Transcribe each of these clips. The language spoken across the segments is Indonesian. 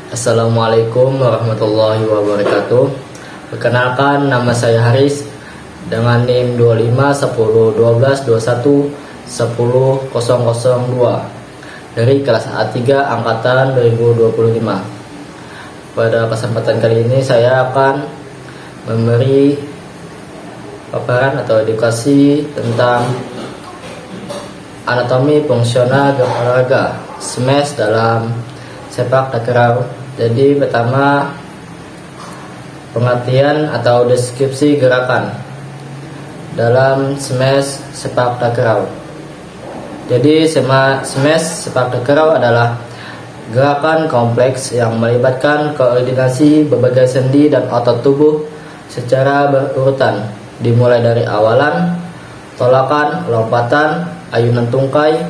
Assalamualaikum warahmatullahi wabarakatuh. Perkenalkan, nama saya Haris dengan NIM 25 10 12 21 10 002 dari kelas A3 angkatan 2025. Pada kesempatan kali ini saya akan memberi paparan atau edukasi tentang anatomi fungsional olahraga smash dalam sepak takraw. Jadi pertama, pengertian atau deskripsi gerakan dalam smash sepak takraw. Jadi smash sepak takraw adalah gerakan kompleks yang melibatkan koordinasi berbagai sendi dan otot tubuh secara berurutan, dimulai dari awalan, tolakan, lompatan, ayunan tungkai,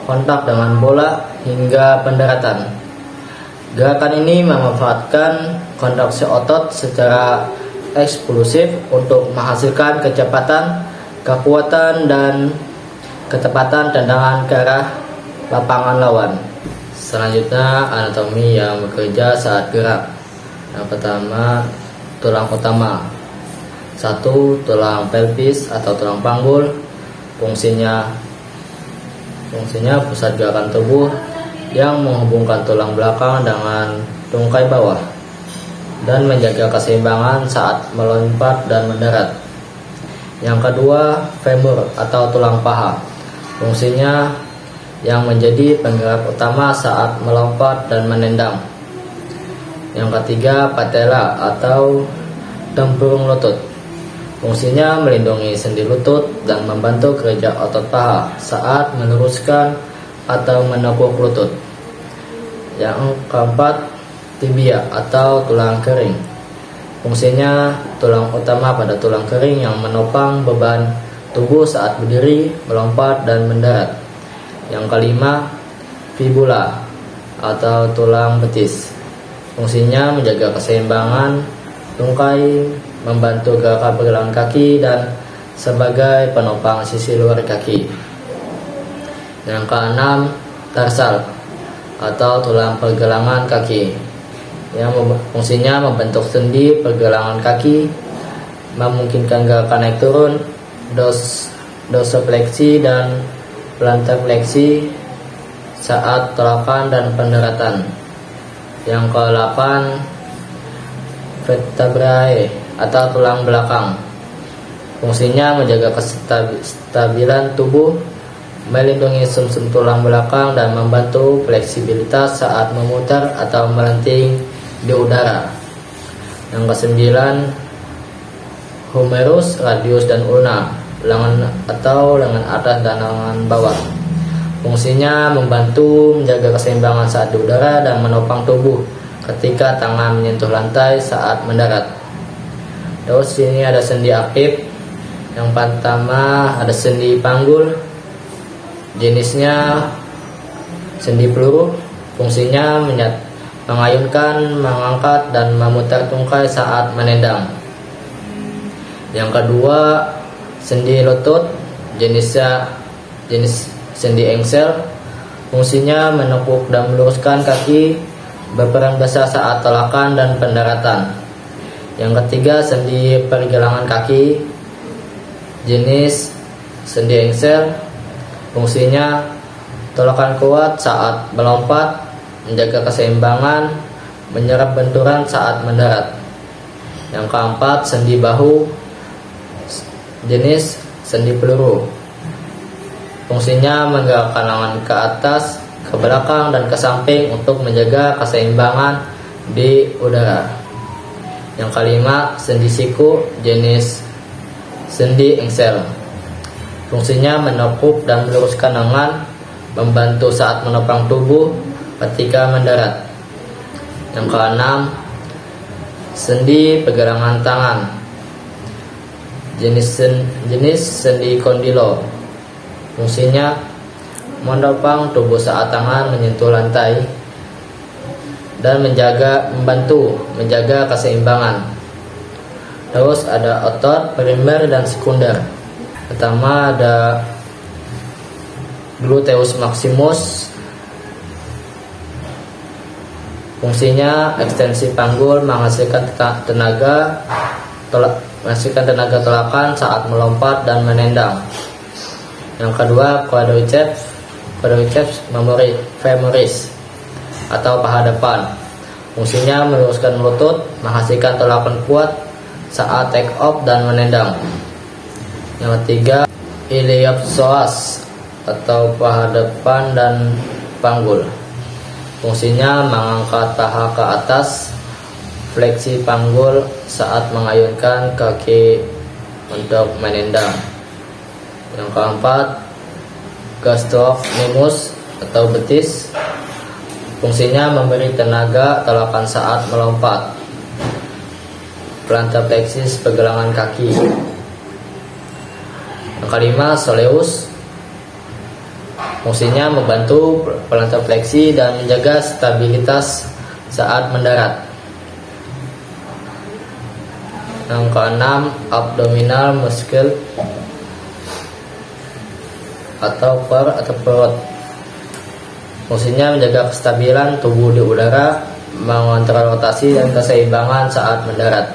kontak dengan bola, hingga pendaratan. Gerakan ini memanfaatkan kontraksi otot secara eksklusif untuk menghasilkan kecepatan, kekuatan, dan ketepatan tendangan ke arah lapangan lawan. Selanjutnya, anatomi yang bekerja saat gerak. Yang pertama, tulang utama. 1. Tulang pelvis atau tulang panggul. Fungsinya pusat gerakan tubuh yang menghubungkan tulang belakang dengan tungkai bawah dan menjaga keseimbangan saat melompat dan mendarat. Yang kedua, femur atau tulang paha. Fungsinya yang menjadi penggerak utama saat melompat dan menendang. Yang ketiga, patella atau tempurung lutut. Fungsinya melindungi sendi lutut dan membantu kerja otot paha saat meneruskan atau menekuk lutut. Yang keempat, tibia atau tulang kering. Fungsinya tulang utama pada tulang kering yang menopang beban tubuh saat berdiri, melompat, dan mendarat. Yang kelima, fibula atau tulang betis. Fungsinya menjaga keseimbangan tungkai, membantu gerakan pergelangan kaki, dan sebagai penopang sisi luar kaki. Yang keenam, tarsal atau tulang pergelangan kaki, yang fungsinya membentuk sendi pergelangan kaki, memungkinkan gerakan naik turun, dorsifleksi dan plantar fleksi saat tolakan dan pendaratan. Yang ke-8, vertebrae atau tulang belakang. Fungsinya menjaga kestabilan tubuh, melindungi sumsum tulang belakang, dan membantu fleksibilitas saat memutar atau melenting di udara. Yang ke-9, humerus, radius, dan ulna, lengan atau lengan atas dan lengan bawah. Fungsinya membantu menjaga keseimbangan saat di udara dan menopang tubuh ketika tangan menyentuh lantai saat mendarat. Terus sini ada sendi aktif. Yang pertama ada sendi panggul. Jenisnya sendi peluru. Fungsinya mengayunkan, mengangkat, dan memutar tungkai saat menendang. Yang kedua, sendi lutut. Jenis sendi engsel. Fungsinya menekuk dan meluruskan kaki, berperan besar saat tolakan dan pendaratan. Yang ketiga, sendi pergelangan kaki. Jenis sendi engsel. Fungsinya tolakan kuat saat melompat, menjaga keseimbangan, menyerap benturan saat mendarat. Yang keempat, sendi bahu. Jenis sendi peluru. Fungsinya menggerakkan lengan ke atas, ke belakang, dan ke samping untuk menjaga keseimbangan di udara. Yang kelima, sendi siku. Jenis sendi engsel. Fungsinya menekuk dan meluruskan lengan, membantu saat menopang tubuh ketika mendarat. Yang keenam, sendi pergelangan tangan. Jenis sendi kondilo. Fungsinya menopang tubuh saat tangan menyentuh lantai dan membantu menjaga keseimbangan. Terus ada otot primer dan sekunder. Pertama ada gluteus maximus. Fungsinya ekstensi panggul menghasilkan tenaga tolakan saat melompat dan menendang. Yang kedua, quadriceps femoris atau paha depan. Fungsinya meluruskan lutut, menghasilkan tolakan kuat saat take off dan menendang. Yang ketiga, iliopsoas atau paha depan dan panggul. Fungsinya mengangkat paha ke atas, fleksi panggul saat mengayunkan kaki untuk menendang. Yang keempat, gastrocnemius atau betis. Fungsinya memberi tenaga tolakan saat melompat. Plantar plexus pergelangan kaki. Yang kelima, soleus. Fungsinya membantu plantar fleksi dan menjaga stabilitas saat mendarat. Yang keenam, abdominal muscle atau perut. Fungsinya menjaga kestabilan tubuh di udara, mengontrol rotasi dan keseimbangan saat mendarat.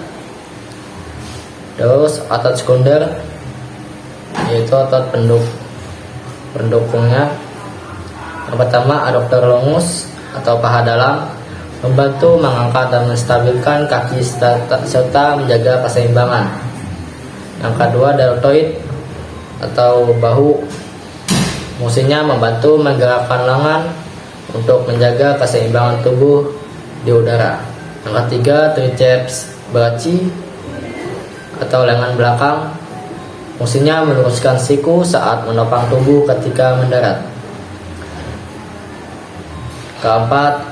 Terus otot sekunder, yaitu otot pendukungnya. Yang pertama, adductor longus atau paha dalam, membantu mengangkat dan menstabilkan kaki serta menjaga keseimbangan. Yang kedua, deltoid atau bahu. Fungsinya membantu menggerakkan lengan untuk menjaga keseimbangan tubuh di udara. Yang ketiga, triceps brachii atau lengan belakang. Fungsinya meluruskan siku saat menopang tubuh ketika mendarat. Keempat,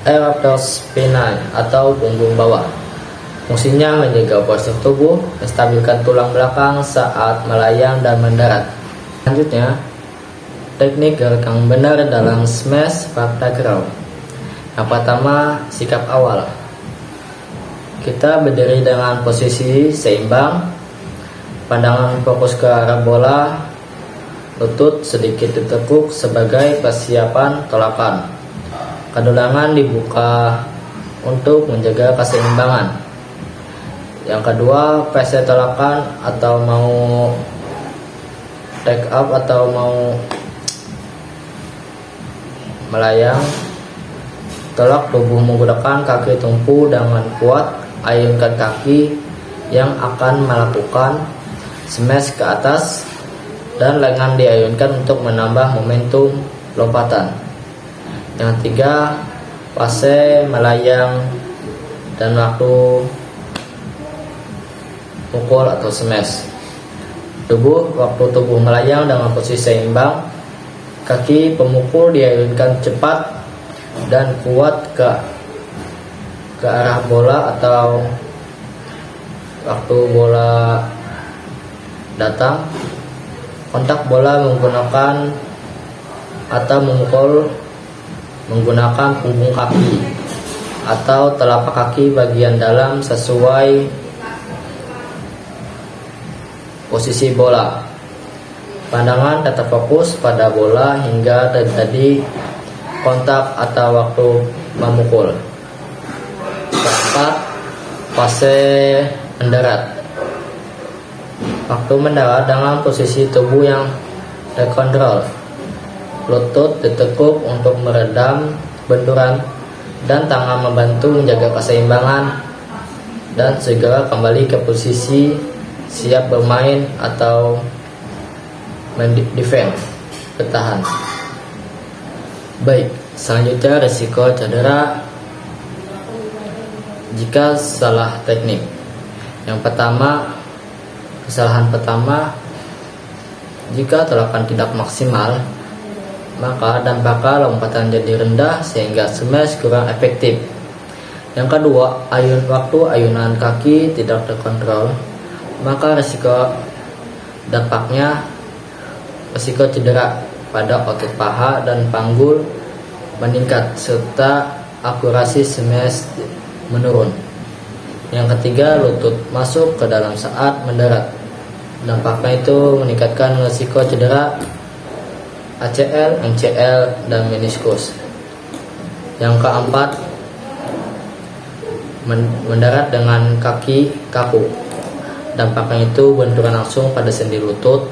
erector spinae atau punggung bawah. Fungsinya menjaga postur tubuh, menstabilkan tulang belakang saat melayang dan mendarat. Selanjutnya, teknik gerak yang benar dalam smash fakta ground. Yang pertama, sikap awal. Kita berdiri dengan posisi seimbang, pandangan fokus ke arah bola, lutut sedikit ditekuk sebagai persiapan tolakan. Kedulangan dibuka untuk menjaga keseimbangan. Yang kedua, fase tolakan atau mau take up atau mau melayang. Tolak tubuh menggunakan kaki tumpu dengan kuat, ayunkan kaki yang akan melakukan smash ke atas dan lengan diayunkan untuk menambah momentum lompatan. Yang ketiga, fase melayang dan waktu pukul atau smash. Waktu tubuh melayang dengan posisi seimbang, kaki pemukul diayunkan cepat dan kuat ke arah bola, atau waktu bola datang, kontak bola menggunakan atau memukul menggunakan punggung kaki atau telapak kaki bagian dalam sesuai posisi bola. Pandangan tetap fokus pada bola hingga terjadi kontak atau waktu memukul. Keempat, fase mendarat. Waktu mendarat dengan posisi tubuh yang terkontrol. Lutut ditekuk untuk meredam benturan dan tangan membantu menjaga keseimbangan dan segera kembali ke posisi siap bermain atau defend, bertahan. Baik, selanjutnya risiko cedera jika salah teknik. Yang pertama, kesalahan pertama, jika tolakan tidak maksimal, maka dampaknya lompatan jadi rendah sehingga smash kurang efektif. Yang kedua, waktu ayunan kaki tidak terkontrol, maka risiko cedera pada otot paha dan panggul meningkat serta akurasi smash menurun. Yang ketiga, lutut masuk ke dalam saat mendarat. Dampaknya itu meningkatkan risiko cedera ACL, MCL, dan meniskus. Yang keempat, mendarat dengan kaki kaku. Dampaknya itu benturan langsung pada sendi lutut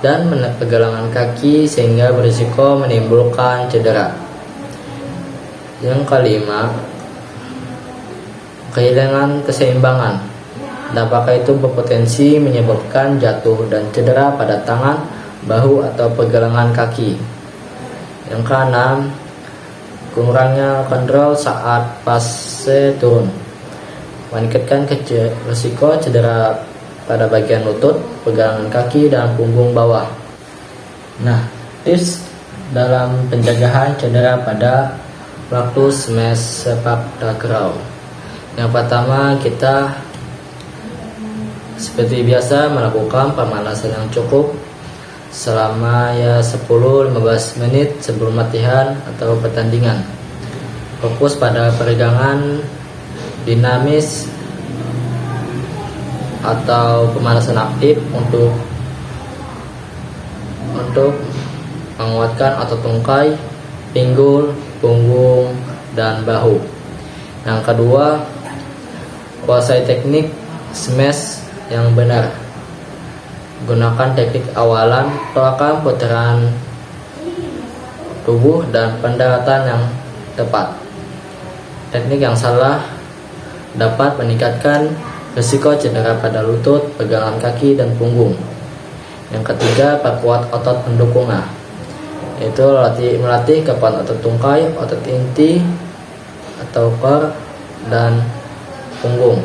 dan pergelangan kaki sehingga berisiko menimbulkan cedera. Yang kelima, kehilangan keseimbangan. Dampaknya itu berpotensi menyebabkan jatuh dan cedera pada tangan, bahu atau pergelangan kaki. Yang keenam, kurangnya kontrol saat fase turun, meningkatkan risiko cedera pada bagian lutut, pergelangan kaki, dan punggung bawah. Nah, tips dalam pencegahan cedera pada waktu smash sepak takraw. Yang pertama, kita seperti biasa melakukan pemanasan yang cukup selama 10-15 menit sebelum latihan atau pertandingan. Fokus pada peregangan dinamis atau pemanasan aktif untuk menguatkan otot tungkai, pinggul, punggung, dan bahu. Yang kedua, kuasai teknik smash yang benar. Gunakan teknik awalan, tolakan, putaran tubuh, dan pendaratan yang tepat. Teknik yang salah dapat meningkatkan risiko cedera pada lutut, pergelangan kaki, dan punggung. Yang ketiga, perkuat otot pendukungnya, yaitu melatih kekuatan otot tungkai, otot inti atau core, dan punggung.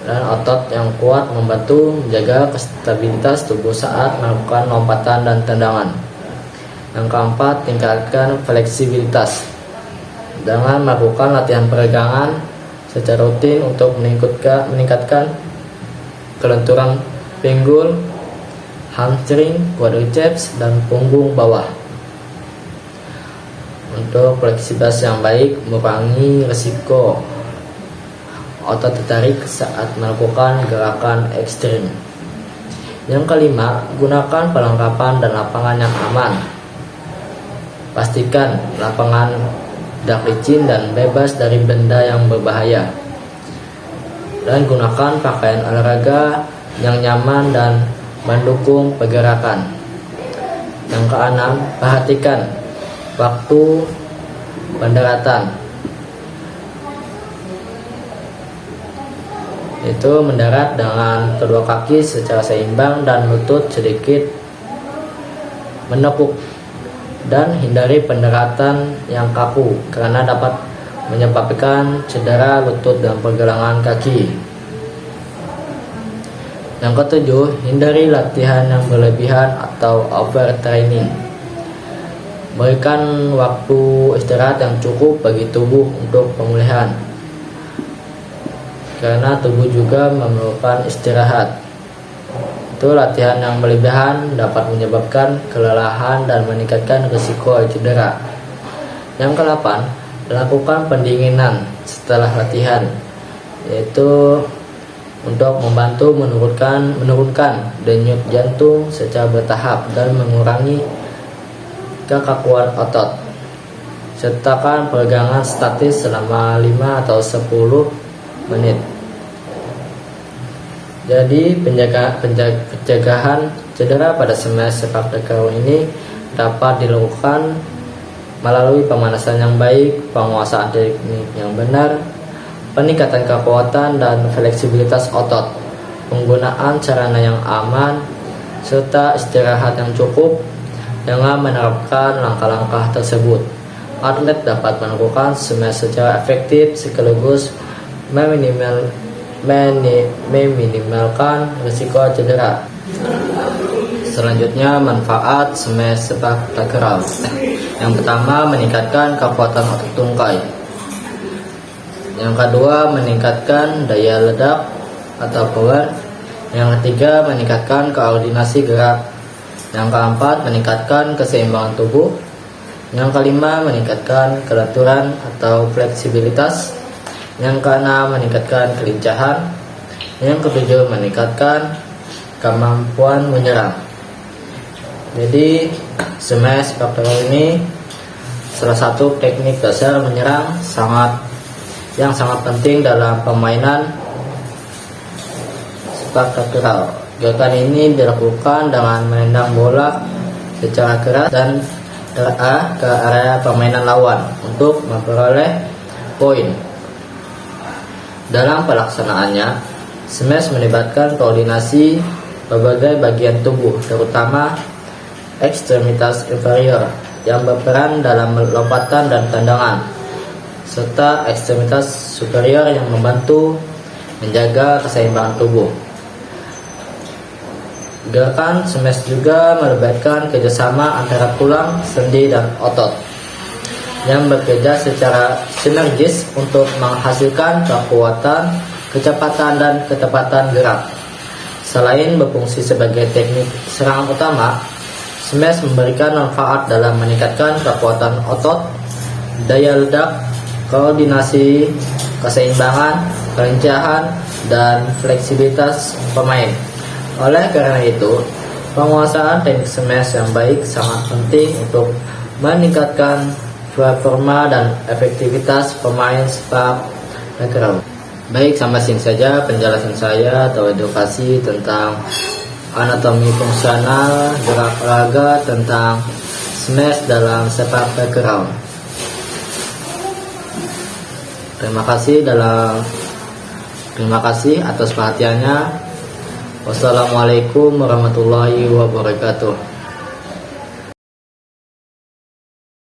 Dan otot yang kuat membantu menjaga stabilitas tubuh saat melakukan lompatan dan tendangan. Yang keempat, tingkatkan fleksibilitas dengan melakukan latihan peregangan secara rutin untuk meningkatkan kelenturan pinggul, hamstring, quadriceps, dan punggung bawah. Untuk fleksibilitas yang baik, mengurangi risiko otot tertarik saat melakukan gerakan ekstrim. Yang kelima, gunakan perlengkapan dan lapangan yang aman. Pastikan lapangan tidak licin dan bebas dari benda yang berbahaya. Dan gunakan pakaian olahraga yang nyaman dan mendukung pergerakan. Yang keenam, perhatikan waktu pendaratan. Itu mendarat dengan kedua kaki secara seimbang dan lutut sedikit menekuk, dan hindari pendaratan yang kaku karena dapat menyebabkan cedera lutut dan pergelangan kaki. Yang ketujuh, hindari latihan yang berlebihan atau overtraining. Berikan waktu istirahat yang cukup bagi tubuh untuk pemulihan, karena tubuh juga memerlukan istirahat. Itu latihan yang berlebihan dapat menyebabkan kelelahan dan meningkatkan risiko cedera. Yang ke-8, lakukan pendinginan setelah latihan, yaitu untuk membantu menurunkan denyut jantung secara bertahap dan mengurangi kekakuan otot. Sertakan peregangan statis selama 5 atau 10 menit. Jadi pencegahan cedera pada smash sepak takraw ini dapat dilakukan melalui pemanasan yang baik, penguasaan teknik yang benar, peningkatan kekuatan dan fleksibilitas otot, penggunaan sarana yang aman, serta istirahat yang cukup. Dengan menerapkan langkah-langkah tersebut, atlet dapat melakukan smash secara efektif sekaligus meminimalkan risiko cedera. Selanjutnya, manfaat smash sepak takraw. Yang pertama, meningkatkan kekuatan otot tungkai. Yang kedua, meningkatkan daya ledak atau power. Yang ketiga, meningkatkan koordinasi gerak. Yang keempat, meningkatkan keseimbangan tubuh. Yang kelima, meningkatkan kelenturan atau fleksibilitas. Yang keenam, meningkatkan kelincahan. Yang ketujuh, meningkatkan kemampuan menyerang. Jadi smash sepak takraw ini salah satu teknik dasar menyerang yang sangat penting dalam permainan sepak takraw. Gerakan ini dilakukan dengan menendang bola secara keras dan terarah ke area permainan lawan untuk memperoleh poin. Dalam pelaksanaannya, smash melibatkan koordinasi berbagai bagian tubuh, terutama ekstremitas inferior yang berperan dalam lompatan dan tendangan, serta ekstremitas superior yang membantu menjaga keseimbangan tubuh. Gerakan smash juga melibatkan kerjasama antara tulang, sendi, dan otot yang bekerja secara sinergis untuk menghasilkan kekuatan, kecepatan, dan ketepatan gerak. Selain berfungsi sebagai teknik serangan utama, smash memberikan manfaat dalam meningkatkan kekuatan otot, daya ledak, koordinasi, keseimbangan, kelincahan, dan fleksibilitas pemain. Oleh karena itu, penguasaan teknik smash yang baik sangat penting untuk meningkatkan performa dan efektivitas pemain sepak takraw. Baik, sampai sini saja penjelasan saya atau edukasi tentang anatomi fungsional gerak olahraga tentang smash dalam sepak takraw. Terima kasih atas perhatiannya. Wassalamualaikum warahmatullahi wabarakatuh.